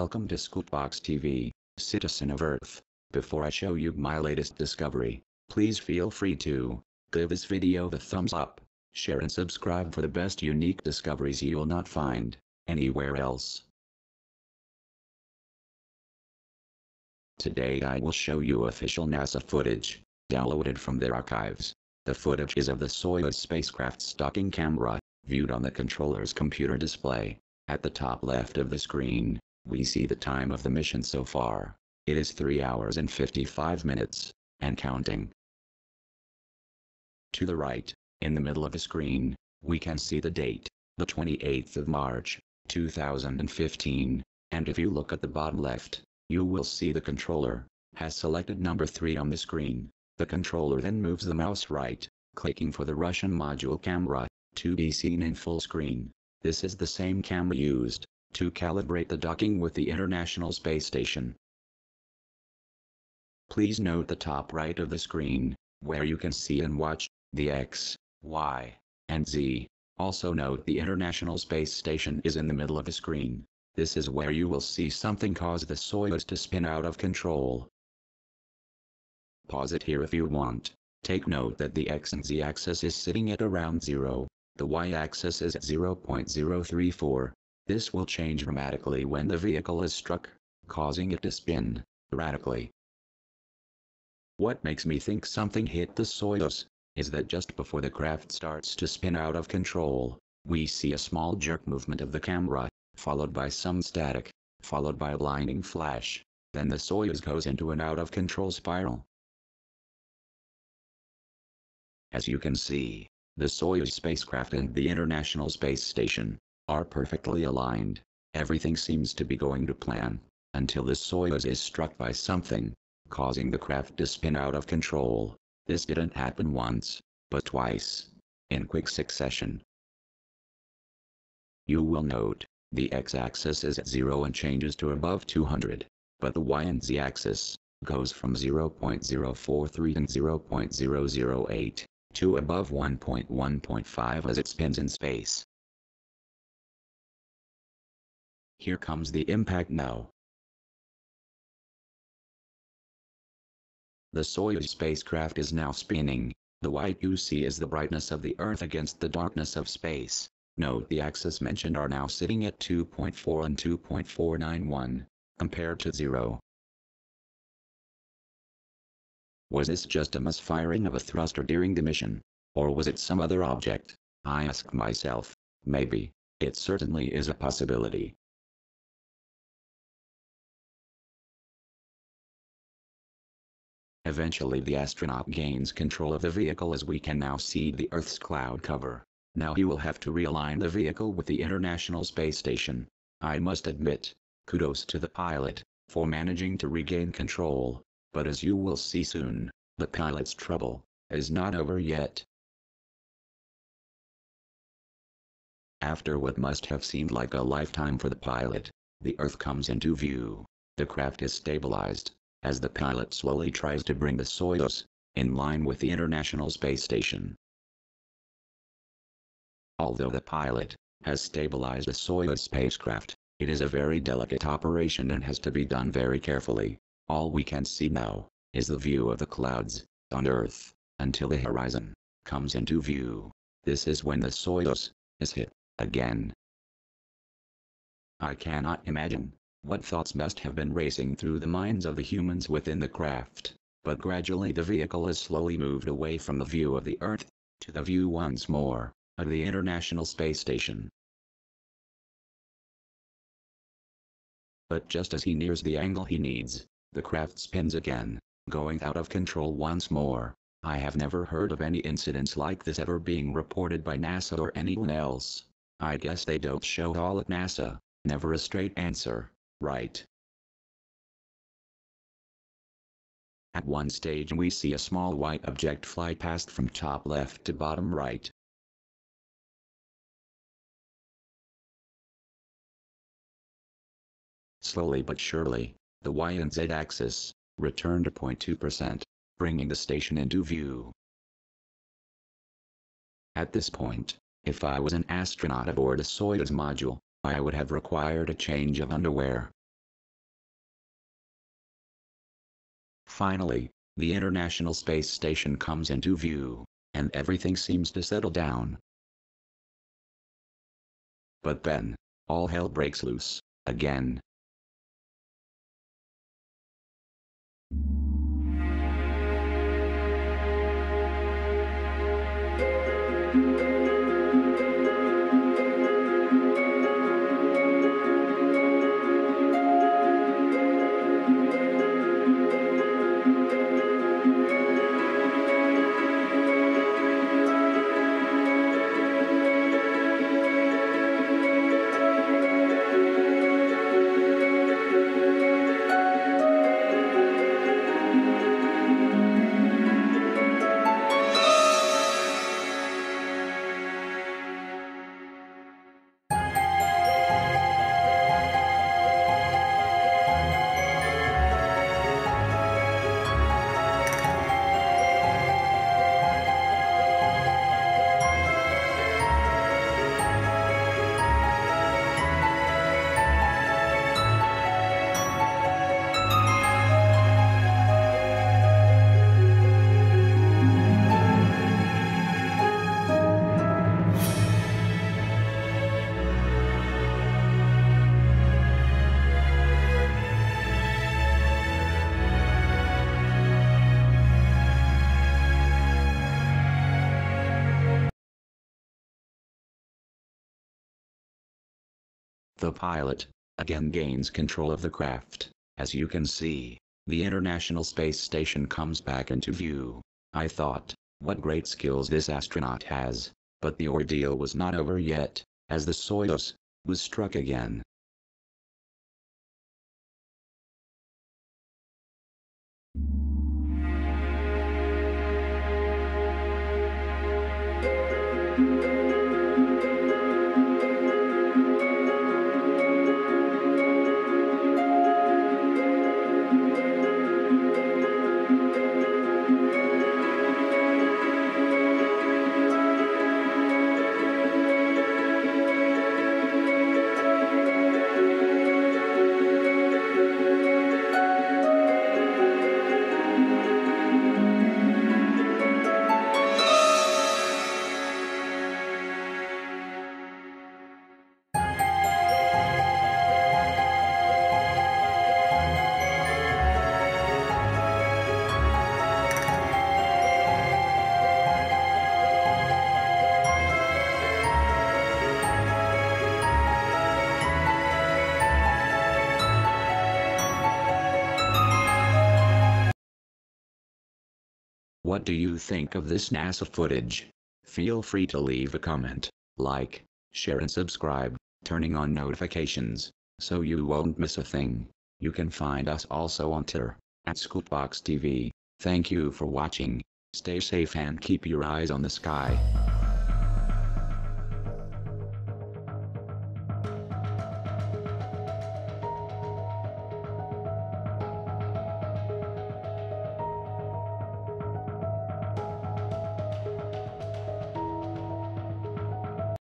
Welcome to ScoopBoxTv, citizen of Earth. Before I show you my latest discovery, please feel free to give this video the thumbs up, share and subscribe for the best unique discoveries you will not find anywhere else. Today I will show you official NASA footage, downloaded from their archives. The footage is of the Soyuz spacecraft's docking camera, viewed on the controller's computer display. At the top left of the screen, we see the time of the mission so far. It is 3 hours and 55 minutes, and counting. To the right, in the middle of the screen, we can see the date, the 28th of March, 2015, and if you look at the bottom left, you will see the controller has selected number 3 on the screen. The controller then moves the mouse right, clicking for the Russian module camera, to be seen in full screen. This is the same camera used to calibrate the docking with the International Space Station. Please note the top right of the screen, where you can see and watch the X, Y, and Z. Also note the International Space Station is in the middle of the screen. This is where you will see something cause the Soyuz to spin out of control. Pause it here if you want. Take note that the X and Z axis is sitting at around 0. The Y-axis is at 0.034. This will change dramatically when the vehicle is struck, causing it to spin erratically. What makes me think something hit the Soyuz is that just before the craft starts to spin out of control, we see a small jerk movement of the camera, followed by some static, followed by a blinding flash. Then the Soyuz goes into an out-of-control spiral. As you can see, the Soyuz spacecraft and the International Space Station are perfectly aligned. Everything seems to be going to plan, until the Soyuz is struck by something, causing the craft to spin out of control. This didn't happen once, but twice, in quick succession. You will note, the X-axis is at 0 and changes to above 200, but the Y and Z-axis goes from 0.043 and 0.008. to above 1.1.5 as it spins in space. Here comes the impact now. The Soyuz spacecraft is now spinning. The white you see is the brightness of the Earth against the darkness of space. Note the axes mentioned are now sitting at 2.4 and 2.491, compared to 0. Was this just a misfiring of a thruster during the mission? Or was it some other object? I ask myself. Maybe. It certainly is a possibility. Eventually the astronaut gains control of the vehicle as we can now see the Earth's cloud cover. Now he will have to realign the vehicle with the International Space Station. I must admit, kudos to the pilot for managing to regain control. But as you will see soon, the pilot's trouble is not over yet. After what must have seemed like a lifetime for the pilot, the Earth comes into view. The craft is stabilized, as the pilot slowly tries to bring the Soyuz in line with the International Space Station. Although the pilot has stabilized the Soyuz spacecraft, it is a very delicate operation and has to be done very carefully. All we can see now is the view of the clouds on Earth, until the horizon comes into view. This is when the Soyuz is hit again. I cannot imagine what thoughts must have been racing through the minds of the humans within the craft, but gradually the vehicle is slowly moved away from the view of the Earth to the view once more of the International Space Station. But just as he nears the angle he needs, the craft spins again, going out of control once more. I have never heard of any incidents like this ever being reported by NASA or anyone else. I guess they don't show all at NASA. Never a straight answer, right? At one stage we see a small white object fly past from top left to bottom right. Slowly but surely, the Y and Z axis return to 0.2%, bringing the station into view. At this point, if I was an astronaut aboard a Soyuz module, I would have required a change of underwear. Finally, the International Space Station comes into view, and everything seems to settle down. But then, all hell breaks loose, again. The pilot, again gains control of the craft. As you can see, the International Space Station comes back into view. I thought, what great skills this astronaut has. But the ordeal was not over yet, as the Soyuz was struck again. What do you think of this NASA footage? Feel free to leave a comment, like, share and subscribe, turning on notifications, so you won't miss a thing. You can find us also on Twitter, at ScoopBoxTv. Thank you for watching. Stay safe and keep your eyes on the sky.